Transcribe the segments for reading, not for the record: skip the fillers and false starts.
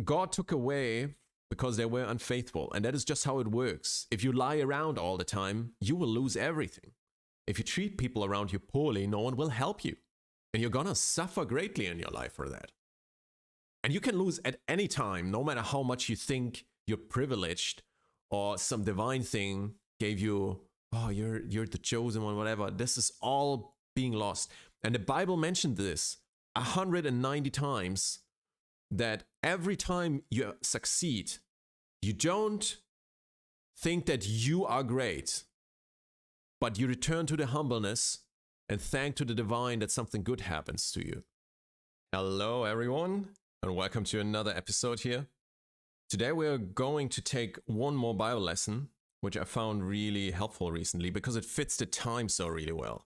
God took away because they were unfaithful. And that is just how it works. If you lie around all the time, you will lose everything. If you treat people around you poorly, no one will help you. And you're gonna suffer greatly in your life for that. And you can lose at any time, no matter how much you think you're privileged or some divine thing gave you, oh, you're the chosen one, whatever. This is all being lost. And the Bible mentioned this 190 times, that every time you succeed, you don't think that you are great, but you return to the humbleness and thank to the divine that something good happens to you. Hello, everyone, and welcome to another episode here. Today we're going to take one more Bible lesson, which I found really helpful recently because it fits the time so really well.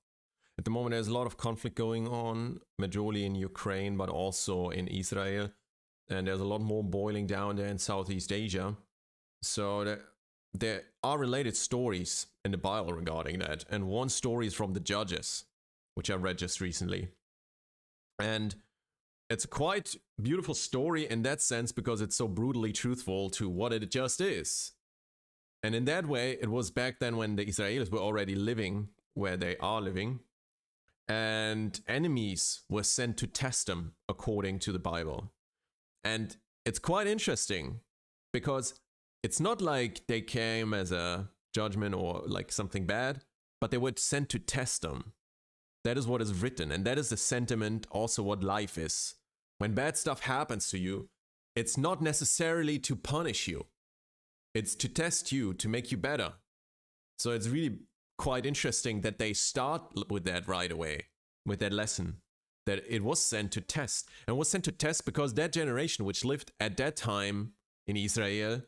At the moment, there's a lot of conflict going on, majorly in Ukraine, but also in Israel. And there's a lot more boiling down there in Southeast Asia. So there are related stories in the Bible regarding that. And one story is from the Judges, which I read just recently. And it's a quite beautiful story in that sense because it's so brutally truthful to what it just is. And in that way, it was back then when the Israelis were already living where they are living. And enemies were sent to test them according to the Bible. And it's quite interesting because it's not like they came as a judgment or like something bad, but they were sent to test them. That is what is written. And that is the sentiment also what life is. When bad stuff happens to you, it's not necessarily to punish you. It's to test you, to make you better. So it's really quite interesting that they start with that right away, with that lesson. That it was sent to test. And was sent to test because that generation which lived at that time in Israel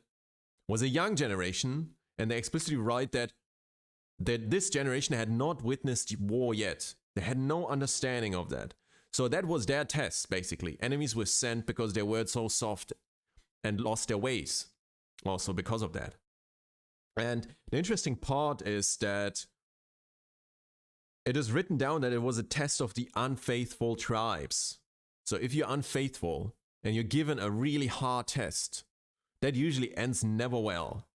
was a young generation. And they explicitly write that this generation had not witnessed war yet. They had no understanding of that. So that was their test, basically. Enemies were sent because they were so soft and lost their ways. Also because of that. And the interesting part is that it is written down that it was a test of the unfaithful tribes. So if you're unfaithful and you're given a really hard test, that usually ends never well.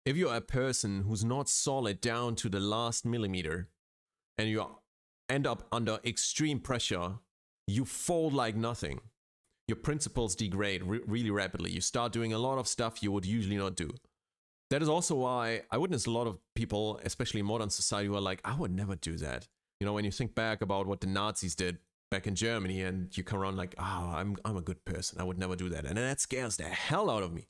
If you're a person who's not solid down to the last millimeter and you end up under extreme pressure, you fold like nothing. Your principles degrade really rapidly. You start doing a lot of stuff you would usually not do. That is also why I witness a lot of people, especially in modern society, who are like, I would never do that. You know, when you think back about what the Nazis did back in Germany and you come around like, I'm a good person. I would never do that. And that scares the hell out of me.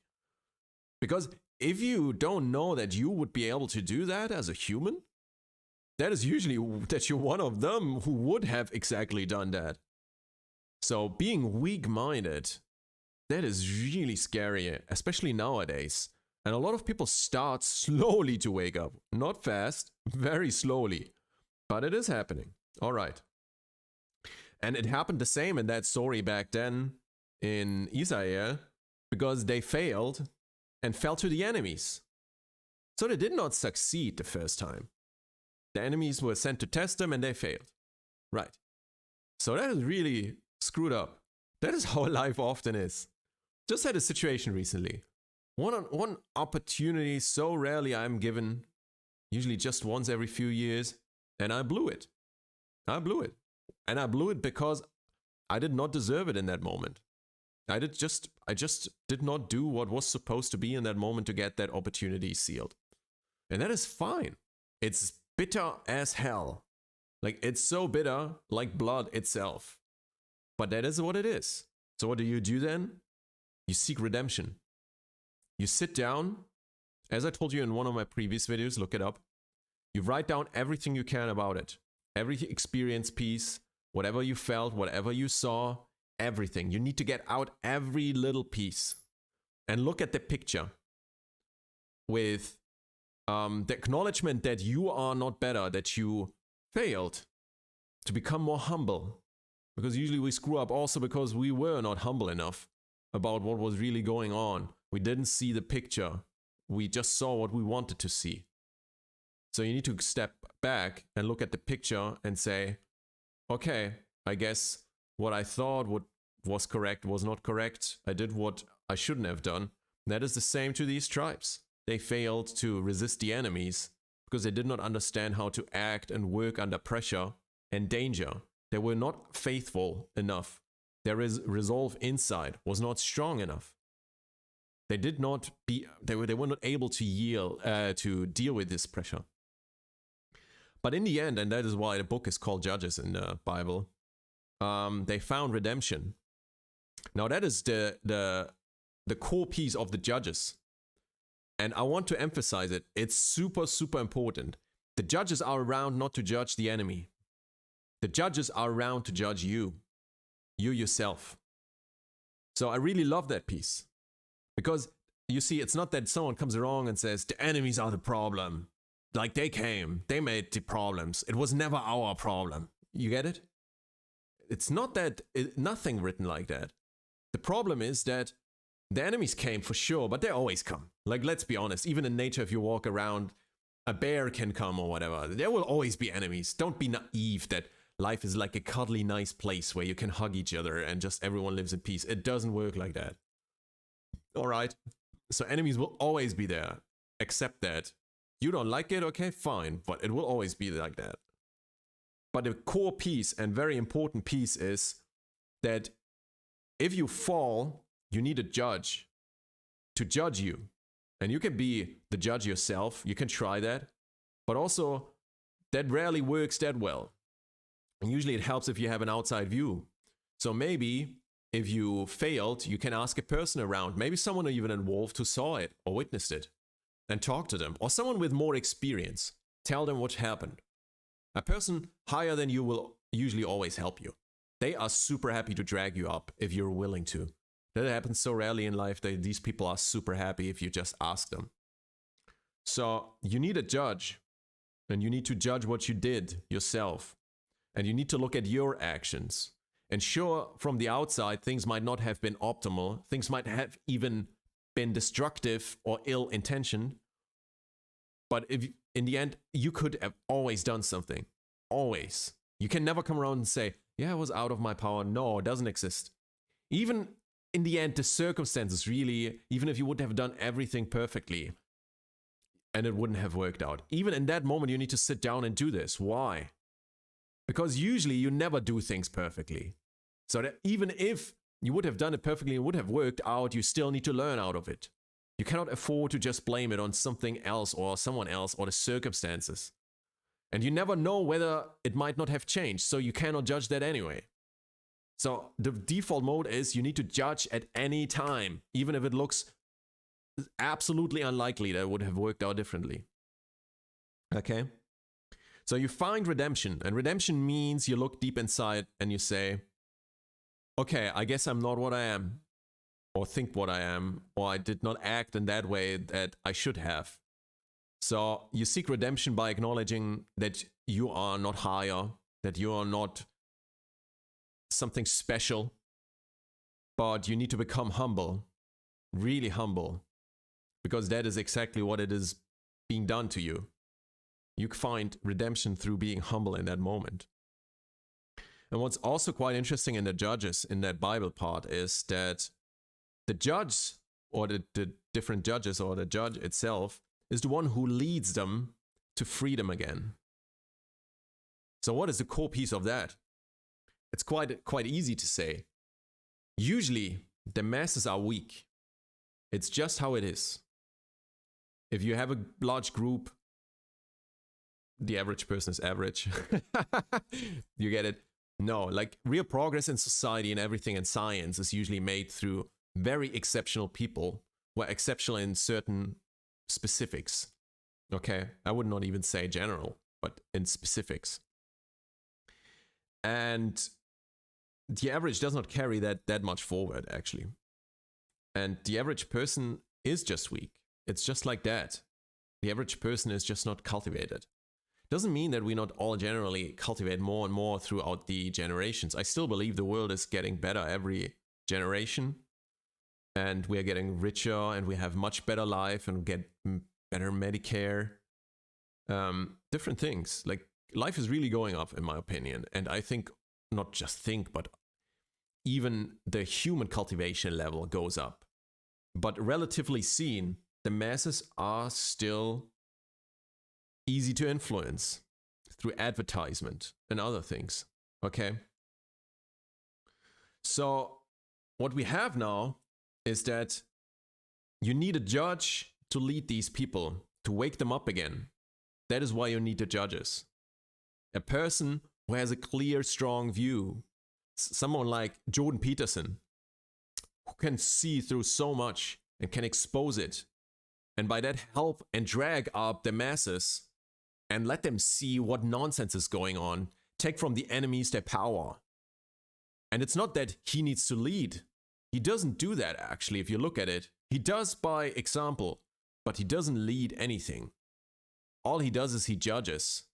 Because if you don't know that you would be able to do that as a human, that is usually that you're one of them who would have exactly done that. So being weak-minded, that is really scary, especially nowadays. And a lot of people start slowly to wake up. Not fast, very slowly. But it is happening. All right. And it happened the same in that story back then in Israel because they failed and fell to the enemies. So they did not succeed the first time. The enemies were sent to test them and they failed. Right. So that is really screwed up. That is how life often is. Just had a situation recently. One opportunity so rarely I'm given, usually just once every few years, and I blew it. I blew it. And I blew it because I did not deserve it in that moment. I just did not do what was supposed to be in that moment to get that opportunity sealed. And that is fine. It's bitter as hell. Like, it's so bitter, like blood itself. But that is what it is. So what do you do then? You seek redemption. You sit down, as I told you in one of my previous videos, look it up. You write down everything you can about it. Every experience piece, whatever you felt, whatever you saw, everything. You need to get out every little piece and look at the picture with the acknowledgement that you are not better, that you failed, to become more humble. Because usually we screw up also because we were not humble enough about what was really going on. We didn't see the picture. We just saw what we wanted to see. So you need to step back and look at the picture and say, okay, I guess what I thought would was correct, was not correct. I did what I shouldn't have done. That is the same to these tribes. They failed to resist the enemies because they did not understand how to act and work under pressure and danger. They were not faithful enough. Their resolve inside was not strong enough. They were not able to yield, to deal with this pressure. But in the end, and that is why the book is called Judges in the Bible, they found redemption. Now that is the core piece of the Judges. And I want to emphasize it. It's super, super important. The judges are around not to judge the enemy. The judges are around to judge you yourself. So I really love that piece. Because, you see, it's not that someone comes along and says, the enemies are the problem. Like they came, they made the problems. It was never our problem. You get it? It's not that, nothing written like that. The problem is that the enemies came for sure, but they always come. Like, let's be honest, even in nature, if you walk around, a bear can come or whatever. There will always be enemies. Don't be naive that life is like a cuddly, nice place where you can hug each other and just everyone lives in peace. It doesn't work like that. All right? So enemies will always be there. Accept that. You don't like it? Okay, fine. But it will always be like that. But the core piece and very important piece is that if you fall, you need a judge to judge you. And you can be the judge yourself. You can try that. But also, that rarely works that well. And usually it helps if you have an outside view. So maybe if you failed, you can ask a person around, maybe someone even involved who saw it or witnessed it, and talk to them. Or someone with more experience. Tell them what happened. A person higher than you will usually always help you. They are super happy to drag you up if you're willing to. That happens so rarely in life that these people are super happy if you just ask them. So you need a judge, and you need to judge what you did yourself. And you need to look at your actions. And sure, from the outside, things might not have been optimal. Things might have even been destructive or ill-intentioned. But if in the end, you could have always done something. Always. You can never come around and say, yeah, it was out of my power. No, it doesn't exist. Even in the end, the circumstances really, even if you would have done everything perfectly, and it wouldn't have worked out. Even in that moment, you need to sit down and do this. Why? Because usually you never do things perfectly. So that even if you would have done it perfectly and would have worked out, you still need to learn out of it. You cannot afford to just blame it on something else or someone else or the circumstances. And you never know whether it might not have changed, so you cannot judge that anyway. So the default mode is you need to judge at any time, even if it looks absolutely unlikely that it would have worked out differently. Okay? So you find redemption, and redemption means you look deep inside and you say, okay, I guess I'm not what I am, or think what I am, or I did not act in that way that I should have. So you seek redemption by acknowledging that you are not higher, that you are not something special, but you need to become humble, really humble, because that is exactly what it is being done to you. You find redemption through being humble in that moment. And what's also quite interesting in the judges, in that Bible part, is that the judge, or the different judges, or the judge itself, is the one who leads them to freedom again. So what is the core piece of that? It's quite easy to say. Usually, the masses are weak. It's just how it is. If you have a large group, the average person is average. You get it? No, like real progress in society and everything in science is usually made through very exceptional people who are exceptional in certain specifics. Okay, I would not even say general, but in specifics. And the average does not carry that much forward, actually. And the average person is just weak. It's just like that. The average person is just not cultivated. Doesn't mean that we not all generally cultivate more and more throughout the generations. I still believe the world is getting better every generation. And we are getting richer and we have much better life and get better Medicare. Different things. Like life is really going up in my opinion. And I think, not just think, but even the human cultivation level goes up. But relatively seen, the masses are still easy to influence through advertisement and other things. Okay? So what we have now is that you need a judge to lead these people, to wake them up again. That is why you need the judges. A person who has a clear, strong view. Someone like Jordan Peterson, who can see through so much and can expose it. And by that help and drag up the masses and let them see what nonsense is going on. Take from the enemies their power. And it's not that he needs to lead. He doesn't do that actually, if you look at it. He does by example, but he doesn't lead anything. All he does is he judges.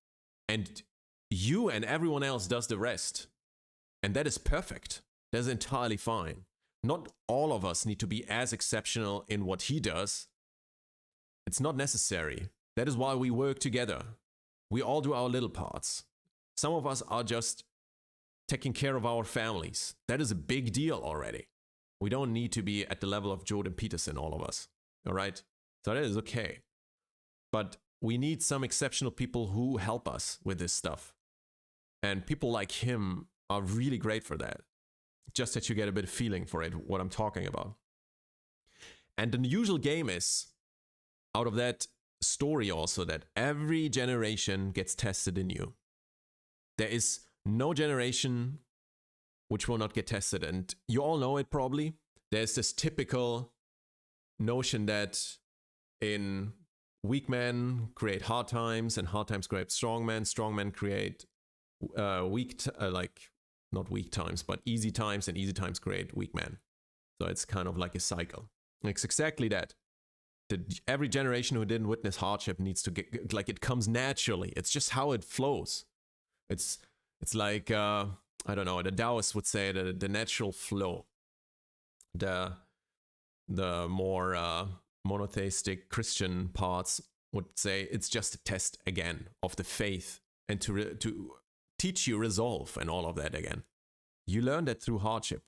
And you and everyone else does the rest. And that is perfect. That's entirely fine. Not all of us need to be as exceptional in what he does. It's not necessary. That is why we work together. We all do our little parts. Some of us are just taking care of our families. That is a big deal already. We don't need to be at the level of Jordan Peterson, all of us. All right? So that is okay. But we need some exceptional people who help us with this stuff. And people like him are really great for that. Just that you get a bit of feeling for it, what I'm talking about. And the usual game is, out of that story also, that every generation gets tested in you. There is no generation which will not get tested. And you all know it probably. There's this typical notion that in weak men create hard times, and hard times create strong men create not weak times, but easy times, and easy times create weak men. So it's kind of like a cycle. It's exactly that. Every generation who didn't witness hardship needs to get, like, it comes naturally. It's just how it flows. It's like, I don't know, the Taoists would say the natural flow. The more monotheistic Christian parts would say it's just a test again of the faith, and to teach you resolve and all of that again. You learn that through hardship.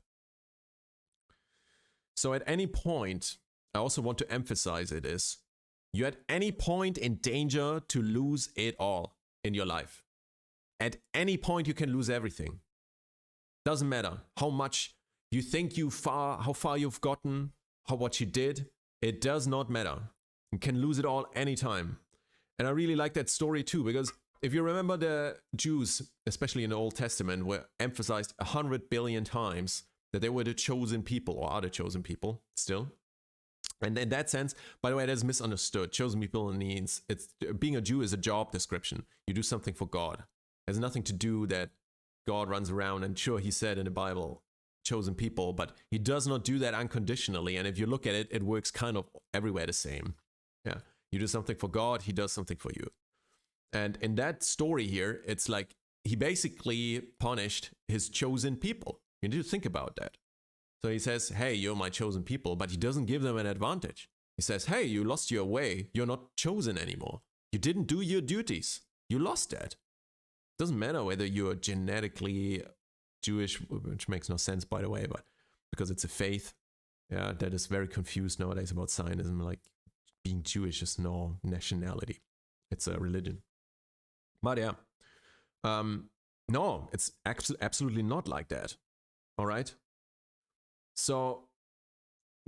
So at any point, I also want to emphasize it is, you're at any point in danger to lose it all in your life. At any point you can lose everything. Doesn't matter how much you think how far you've gotten, what you did. It does not matter. You can lose it all anytime. And I really like that story too, because if you remember, the Jews, especially in the Old Testament, were emphasized 100 billion times that they were the chosen people, or are the chosen people still. And in that sense, by the way, that is misunderstood. Chosen people means being a Jew is a job description. You do something for God. It has nothing to do that God runs around, and sure, he said in the Bible, chosen people, but he does not do that unconditionally. And if you look at it, it works kind of everywhere the same. Yeah, you do something for God, he does something for you. And in that story here, it's like he basically punished his chosen people. You need to think about that. So he says, hey, you're my chosen people, but he doesn't give them an advantage. He says, hey, you lost your way. You're not chosen anymore. You didn't do your duties. You lost that. Doesn't matter whether you're genetically Jewish, which makes no sense, by the way, but because it's a faith. Yeah, that is very confused nowadays about Zionism. Like, being Jewish is no nationality. It's a religion. But yeah, no, it's absolutely not like that. All right? So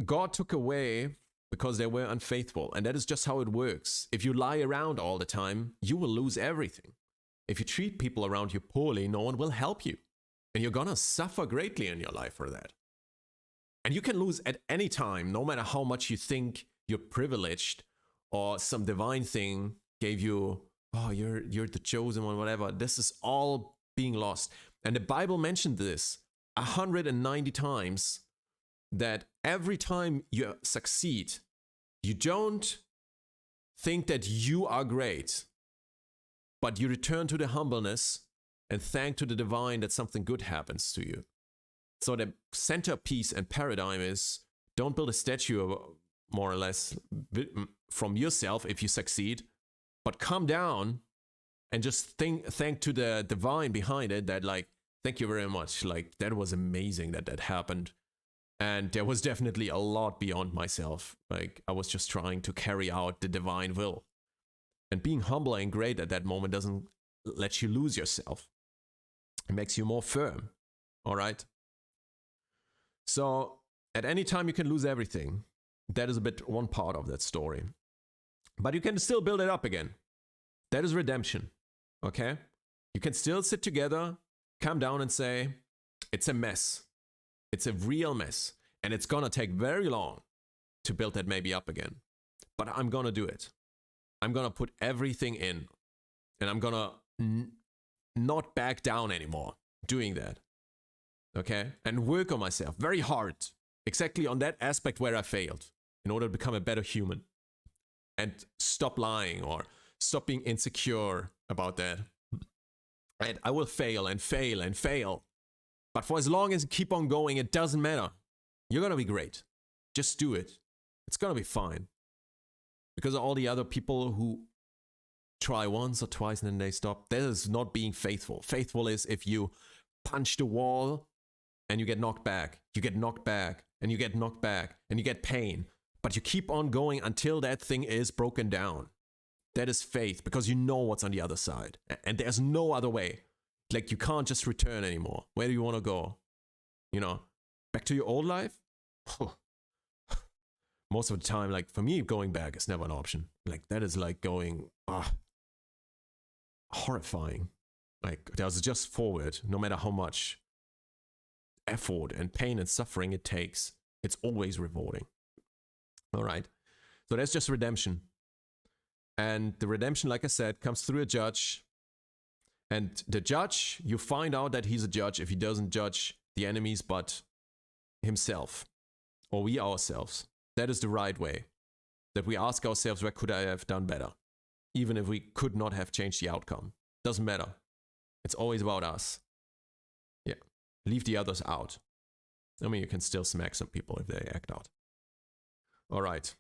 God took away because they were unfaithful. And that is just how it works. If you lie around all the time, you will lose everything. If you treat people around you poorly, no one will help you. And you're gonna suffer greatly in your life for that. And you can lose at any time, no matter how much you think you're privileged or some divine thing gave you, oh, you're the chosen one, whatever. This is all being lost. And the Bible mentioned this 190 times, that every time you succeed, you don't think that you are great, but you return to the humbleness and thank to the divine that something good happens to you. So the centerpiece and paradigm is, don't build a statue more or less from yourself if you succeed, but come down and just thank to the divine behind it, that like Thank you very much. Like, that was amazing that that happened. And there was definitely a lot beyond myself. Like, I was just trying to carry out the divine will. And being humble and great at that moment doesn't let you lose yourself. It makes you more firm. All right? So, at any time you can lose everything. That is a bit one part of that story. But you can still build it up again. That is redemption. Okay? You can still sit together, calm down and say, it's a mess. It's a real mess. And it's gonna take very long to build that maybe up again. But I'm gonna do it. I'm gonna put everything in. And I'm gonna not back down anymore doing that. Okay? And work on myself very hard. Exactly on that aspect where I failed. In order to become a better human. And stop lying or stop being insecure about that. And I will fail and fail and fail. But for as long as you keep on going, it doesn't matter. You're going to be great. Just do it. It's going to be fine. Because of all the other people who try once or twice and then they stop, that is not being faithful. Faithful is if you punch the wall and you get knocked back. You get knocked back and you get knocked back and you get pain. But you keep on going until that thing is broken down. That is faith because you know what's on the other side. And there's no other way. Like you can't just return anymore. Where do you want to go? You know, back to your old life? Most of the time, like for me, going back is never an option. Like that is like going, horrifying. Like there's just forward, no matter how much effort and pain and suffering it takes, it's always rewarding. All right. So that's just redemption. And the redemption, like I said, comes through a judge. And the judge, you find out that he's a judge if he doesn't judge the enemies, but himself or we ourselves. That is the right way. That we ask ourselves, where could I have done better? Even if we could not have changed the outcome. Doesn't matter. It's always about us. Yeah. Leave the others out. I mean, you can still smack some people if they act out. All right.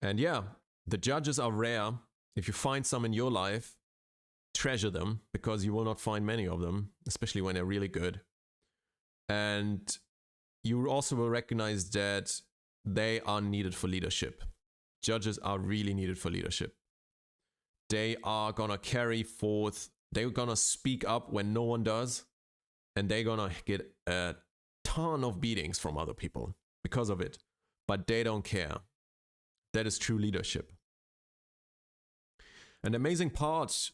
And yeah, the judges are rare. If you find some in your life, treasure them because you will not find many of them, especially when they're really good. And you also will recognize that they are needed for leadership. Judges are really needed for leadership. They are going to carry forth, they're going to speak up when no one does, and they're going to get a ton of beatings from other people because of it. But they don't care. That is true leadership. And the amazing part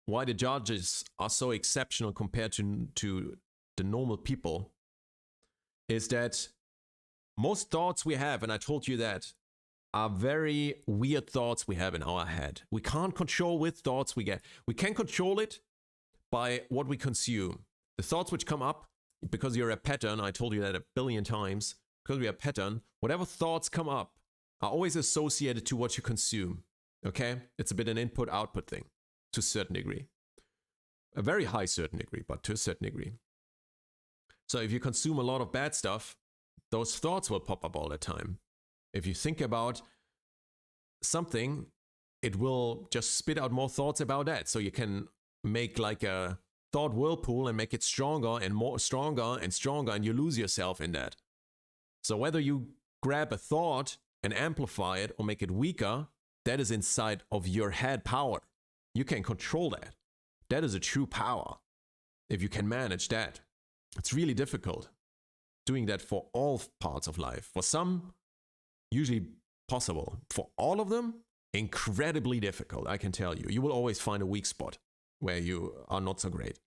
why the judges are so exceptional compared to the normal people is that most thoughts we have, and I told you that, are very weird thoughts we have in our head. We can't control which thoughts we get. We can control it by what we consume. The thoughts which come up, because you're a pattern, I told you that 1 billion times, because we're a pattern, whatever thoughts come up are always associated to what you consume. Okay? It's a bit an input-output thing, to a certain degree. A very high certain degree, but to a certain degree. So if you consume a lot of bad stuff, those thoughts will pop up all the time. If you think about something, it will just spit out more thoughts about that. So you can make like a thought whirlpool and make it stronger and more stronger and stronger, and you lose yourself in that. So whether you grab a thought and amplify it or make it weaker, that is inside of your head power. You can control that. That is a true power. If you can manage that. It's really difficult doing that for all parts of life. For some, usually possible. For all of them, incredibly difficult, I can tell you. You will always find a weak spot where you are not so great.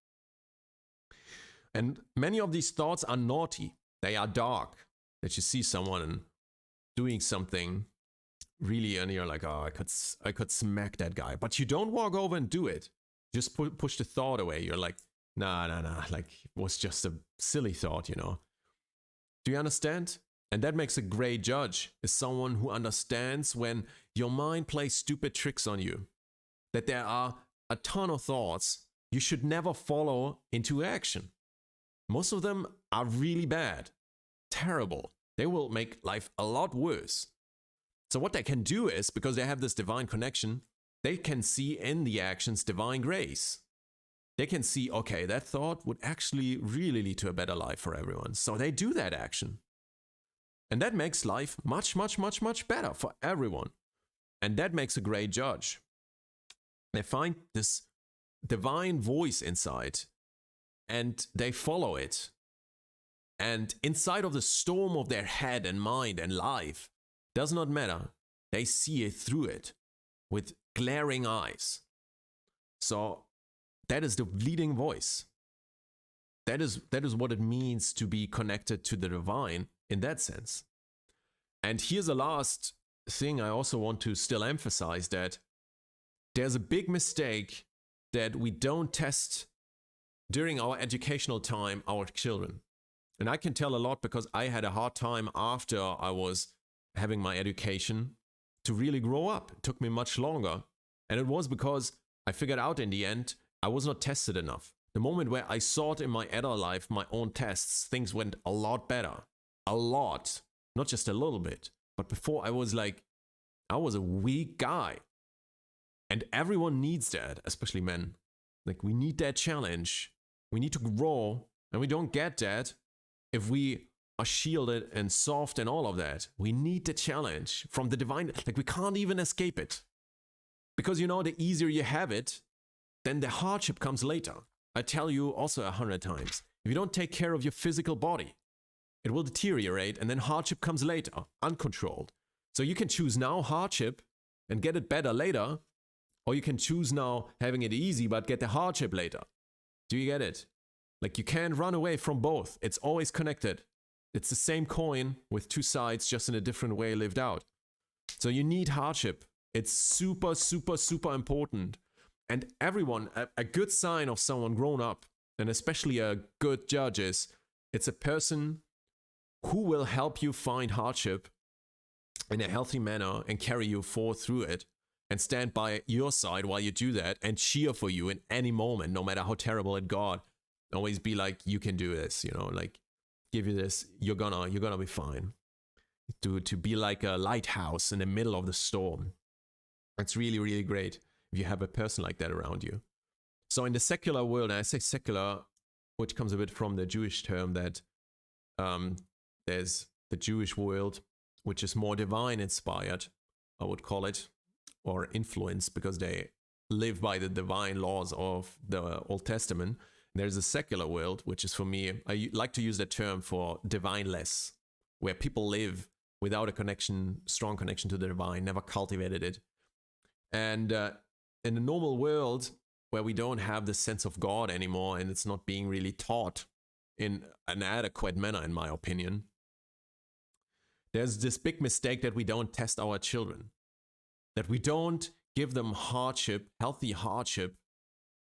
And many of these thoughts are naughty. They are dark. That you see someone doing something really and you're like, oh, I could smack that guy. But you don't walk over and do it. Just push the thought away. You're like, nah. Like, it was just a silly thought, you know. Do you understand? And that makes a great judge, is someone who understands when your mind plays stupid tricks on you. That there are a ton of thoughts you should never follow into action. Most of them are really bad, terrible. They will make life a lot worse. So what they can do is, because they have this divine connection, they can see in the actions divine grace. They can see, okay, that thought would actually really lead to a better life for everyone. So they do that action. And that makes life much, much, much, much better for everyone. And that makes a great judge. They find this divine voice inside and they follow it. And inside of the storm of their head and mind and life, does not matter. They see it through it with glaring eyes. So that is the leading voice. That is what it means to be connected to the divine in that sense. And here's the last thing I also want to still emphasize, that there's a big mistake that we don't test during our educational time our children. And I can tell a lot because I had a hard time after I was having my education to really grow up. It took me much longer. And it was because I figured out in the end, I was not tested enough. The moment where I sought in my adult life my own tests, things went a lot better. A lot. Not just a little bit. But before I was a weak guy. And everyone needs that, especially men. Like, we need that challenge. We need to grow. And we don't get that if we are shielded and soft and all of that. We need the challenge from the divine. Like, we can't even escape it. Because, the easier you have it, then the hardship comes later. I tell you also 100 times. If you don't take care of your physical body, it will deteriorate and then hardship comes later, uncontrolled. So you can choose now hardship and get it better later, or you can choose now having it easy but get the hardship later. Do you get it? Like, you can't run away from both. It's always connected. It's the same coin with two sides, just in a different way lived out. So you need hardship. It's super, super, super important. And everyone, a good sign of someone grown up, and especially a good judge, is it's a person who will help you find hardship in a healthy manner and carry you forth through it and stand by your side while you do that and cheer for you in any moment, no matter how terrible it got. Always be like, you can do this, like, give you this, you're gonna be fine. To be like a lighthouse in the middle of the storm. It's really, really great if you have a person like that around you. So in the secular world, and I say secular, which comes a bit from the Jewish term, that there's the Jewish world, which is more divine inspired, I would call it, or influenced, because they live by the divine laws of the Old Testament. There's a secular world, which is, for me, I like to use that term for divineless, where people live without a strong connection to the divine, never cultivated it. And in the normal world, where we don't have the sense of God anymore, and it's not being really taught in an adequate manner, in my opinion, there's this big mistake that we don't test our children, that we don't give them hardship, healthy hardship,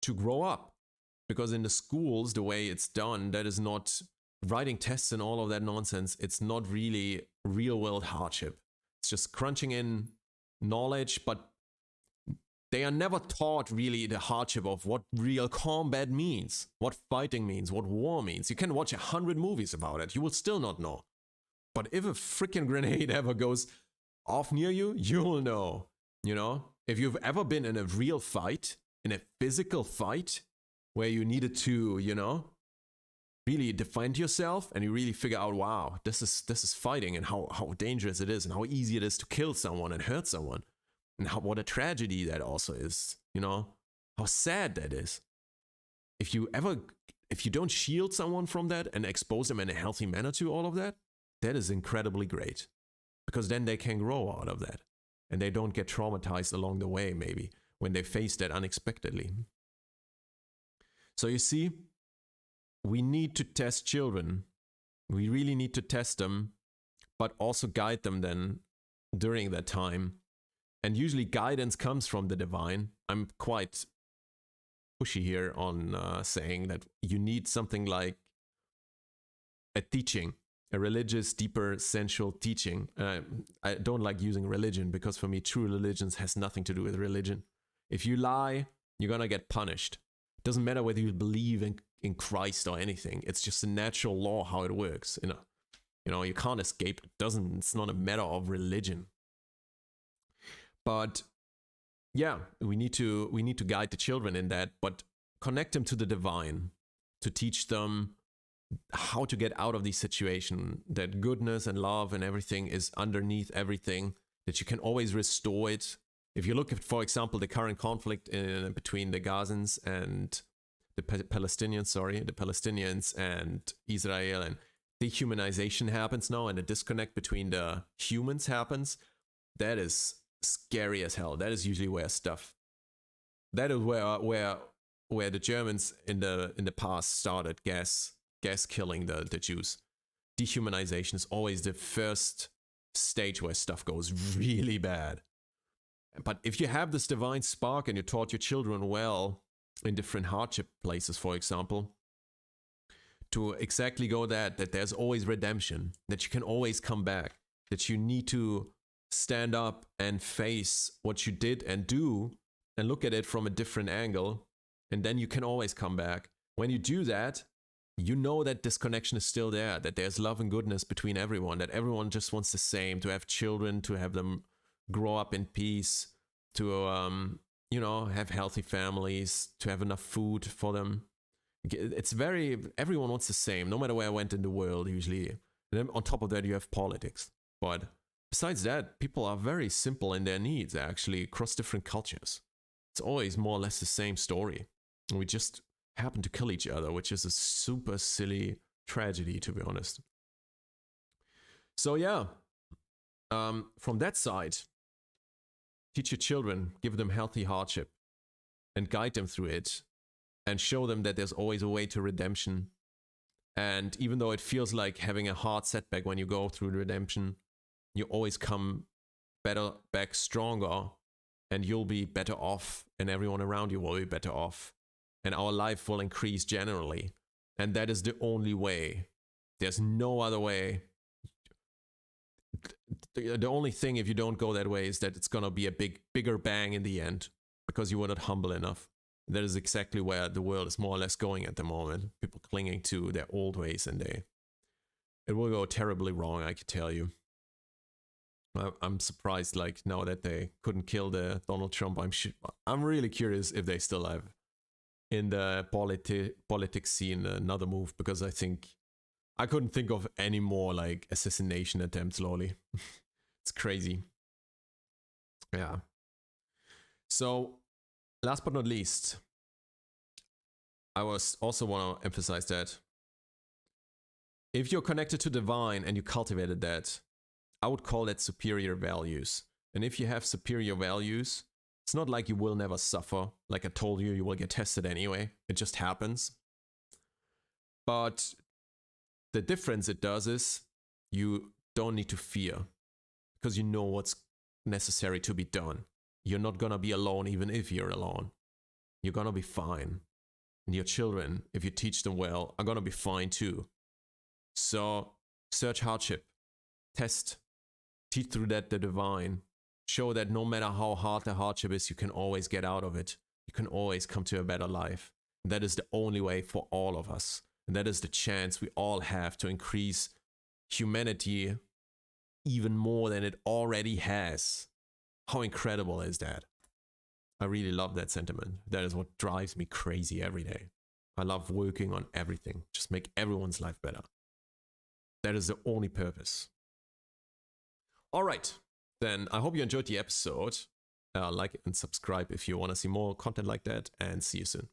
to grow up. Because in the schools, the way it's done, that is not writing tests and all of that nonsense. It's not really real world hardship. It's just crunching in knowledge, but they are never taught really the hardship of what real combat means, what fighting means, what war means. You can watch 100 movies about it. You will still not know. But if a freaking grenade ever goes off near you, you'll know. If you've ever been in a real fight, in a physical fight, where you needed to, really defend yourself, and you really figure out, wow, this is fighting, and how dangerous it is, and how easy it is to kill someone and hurt someone, and what a tragedy that also is, how sad that is. If you don't shield someone from that and expose them in a healthy manner to all of that, that is incredibly great, because then they can grow out of that, and they don't get traumatized along the way, maybe, when they face that unexpectedly. So you see, we need to test children. We really need to test them, but also guide them then during that time. And usually guidance comes from the divine. I'm quite pushy here on saying that you need something like a teaching, a religious, deeper, sensual teaching. I don't like using religion, because for me, true religion has nothing to do with religion. If you lie, you're going to get punished. Doesn't matter whether you believe in Christ or anything. It's just a natural law how it works. You can't escape it. It's not a matter of religion. But yeah, we need to guide the children in that, but connect them to the divine, to teach them how to get out of these situations, that goodness and love and everything is underneath everything, that you can always restore it. If you look at, for example, the current conflict between the Gazans and the Palestinians and Israel, and dehumanization happens now, and the disconnect between the humans happens, that is scary as hell. That is usually that is where the Germans in the past started gas killing the Jews. Dehumanization is always the first stage where stuff goes really bad. But if you have this divine spark and you taught your children well in different hardship places, for example, to exactly go that there's always redemption, that you can always come back, that you need to stand up and face what you did and do and look at it from a different angle, and then you can always come back. When you do that, you know that this connection is still there, that there's love and goodness between everyone, that everyone just wants the same, to have children, to have them grow up in peace, to have healthy families, to have enough food for them. Everyone wants the same, no matter where I went in the world, usually. And then on top of that, you have politics. But besides that, people are very simple in their needs, actually, across different cultures. It's always more or less the same story. We just happen to kill each other, which is a super silly tragedy, to be honest. So yeah, from that side, teach your children, give them healthy hardship, and guide them through it, and show them that there's always a way to redemption. And even though it feels like having a hard setback when you go through redemption, you always come back stronger, and you'll be better off, and everyone around you will be better off, and our life will increase generally. And that is the only way. There's no other way. The only thing, if you don't go that way, is that it's gonna be a bigger bang in the end, because you were not humble enough. That is exactly where the world is more or less going at the moment. People clinging to their old ways, and it will go terribly wrong, I can tell you. I'm surprised, like, now that they couldn't kill the Donald Trump. I'm really curious if they still have in the politics scene another move, because I think I couldn't think of any more like assassination attempts, lolly. It's crazy. Yeah. So, last but not least, I also want to emphasize that if you're connected to divine and you cultivated that, I would call that superior values. And if you have superior values, it's not like you will never suffer. Like I told you, you will get tested anyway. It just happens. But the difference it does is you don't need to fear, because you know what's necessary to be done. You're not gonna be alone even if you're alone. You're gonna be fine. And your children, if you teach them well, are gonna be fine too. So search hardship, test, teach through that the divine. Show that no matter how hard the hardship is, you can always get out of it. You can always come to a better life. And that is the only way for all of us. And that is the chance we all have to increase humanity even more than it already has. How incredible is that? I really love that sentiment. That is what drives me crazy every day. I love working on everything. Just make everyone's life better. That is the only purpose. All right. Then I hope you enjoyed the episode. Like and subscribe if you want to see more content like that, and see you soon.